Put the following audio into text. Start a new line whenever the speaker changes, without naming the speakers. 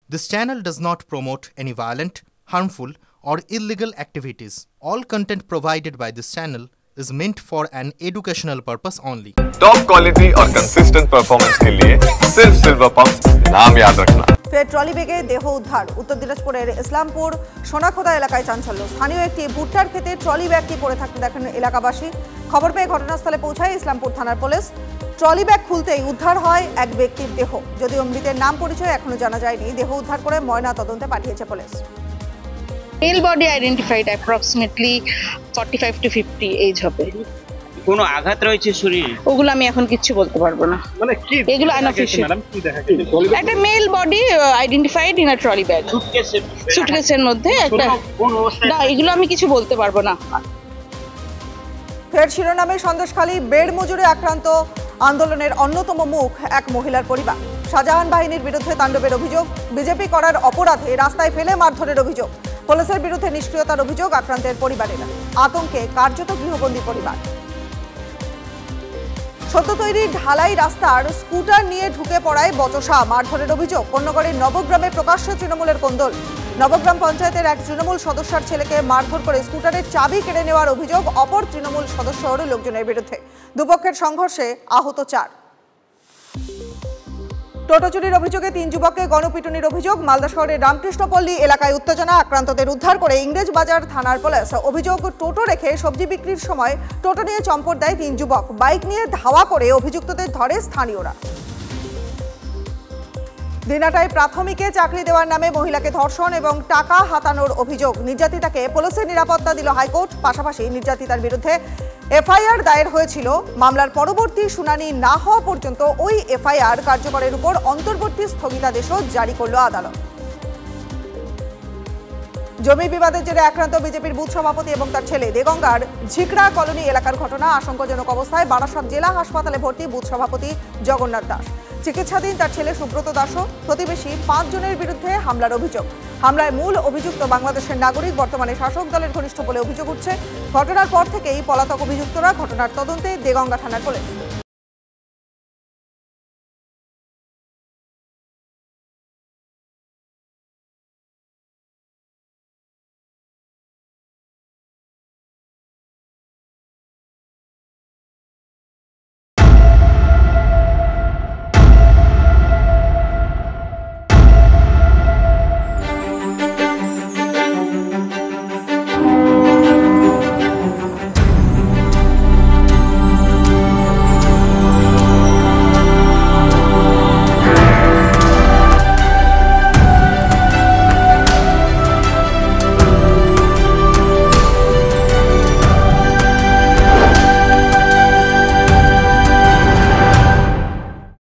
This channel does not promote any violent, harmful, or illegal activities. All content provided by this channel is meant for an educational purpose only.
Top quality और consistent performance के लिए सिर्फ silver pumps नाम याद रखना।
ফের trolley ব্যাগে দেহ উদ্ধার। উত্তর দিনাজপুরের ইসলামপুর সোনাখোদা এলাকায় চাঞ্চল্য। স্থানীয় একটি ভুট্টার ক্ষেতে ট্রলি ব্যাগটি পড়ে থাকতে দেখেন এলাকাবাসী। খবর পেয়ে ঘটনাস্থলে পৌঁছায় ইসলামপুর থানার পুলিশ। ট্রলি ব্যাগ খুলতেই উদ্ধার হয় এক ব্যক্তির দেহ। যদিও মৃতের নাম পরিচয় এখনো জানা যায়নি। দেহ উদ্ধার করে ময়না তদন্তে পাঠিয়েছে police.
Male body identified approximately 45 to 50 age হবে।
কোনো আঘাত রয়েছে শরীরে?
ওগুলো আমি এখন কিছু বলতে পারবো না।
মানে কি
এগুলো আনঅফিশিয়াল ম্যাডাম, কি দেখা গেছে? একটা male body identified in a trolley bag. সুটকেসের মধ্যে একটা। না, এগুলো আমি কিছু বলতে পারবো না।
ফের শিরোনামে সন্দেশখালী বেড় মজুরে আক্রান্ত আন্দোলনের অন্যতম মুখ এক মহিলার পরিবার। শাহজাহান বাহিনীর বিরুদ্ধে তাণ্ডবের অভিযোগ, বিজেপি করার অপরাধে রাস্তায় ফেলে মারধরের অভিযোগ, পুলিশের বিরুদ্ধে নিষ্ক্রিয়তার অভিযোগ আক্রান্তের পরিবারেরা। আতঙ্কে কার্যত গৃহবন্দী পরিবার। সদ্য তৈরি ঢালাই রাস্তার স্কুটার নিয়ে ঢুকে পড়ায় বচসা, মারধরের অভিযোগ। কন্যগড়ের নবগ্রামে প্রকাশ্য তৃণমূলের কোন্দল। নবগ্রাম পঞ্চায়েতের এক তৃণমূল সদস্যার ছেলেকে মারধর করে স্কুটারের চাবি কেড়ে নেওয়ার অভিযোগ অপর তৃণমূল সদস্যর লোকজনের বিরুদ্ধে। দুপক্ষের সংঘর্ষে আহত 4। টোটো চুরির অভিযোগে 3 যুবককে গণপিটুনির অভিযোগ। মালদা শহরের রামকৃষ্ণপল্লী এলাকায় উত্তেজনা, আক্রান্তদের উদ্ধার করে ইংরেজবাজার থানার পুলিশ। অভিযোগ, টোটো রেখে সবজি বিক্রির সময় টোটো নিয়ে চম্পট দেয় 3 যুবক। বাইক নিয়ে ধাওয়া করে অভিযুক্তদের ধরে স্থানীয়রা। দিনাটায় প্রাথমিকে চাকরি দেওয়ার নামে মহিলাকে ধর্ষণ এবং টাকা হাতানোর অভিযোগ। নির্যাতিতাকে পুলিশের নিরাপত্তা দিল হাইকোর্ট। পাশাপাশি নির্যাতিতার বিরুদ্ধে এফআইআর দায়ের হয়েছিল। মামলার পরবর্তী শুনানি না হওয়া পর্যন্ত ওই এফআইআর কার্যকরের উপর অন্তর্বর্তী স্থগিতাদেশও জারি করল আদালত। জমি বিবাদের জেরে আক্রান্ত বিজেপির বুথ সভাপতি এবং তার ছেলে। দেগঙ্গার ঝিকড়া কলোনি এলাকার ঘটনা। আশঙ্কাজনক অবস্থায় বারাসত জেলা হাসপাতালে ভর্তি বুথ সভাপতি জগন্নাথ দাস। চিকিৎসাধীন তার ছেলে সুব্রত দাসও। প্রতিবেশী 5 জনের বিরুদ্ধে হামলার অভিযোগ। হামলায় মূল অভিযুক্ত বাংলাদেশের নাগরিক, বর্তমানে শাসক দলের ঘনিষ্ঠ বলে অভিযোগ উঠছে। ঘটনার পর থেকেই পলাতক অভিযুক্তরা। ঘটনার তদন্তে দেগঙ্গা থানার পুলিশ।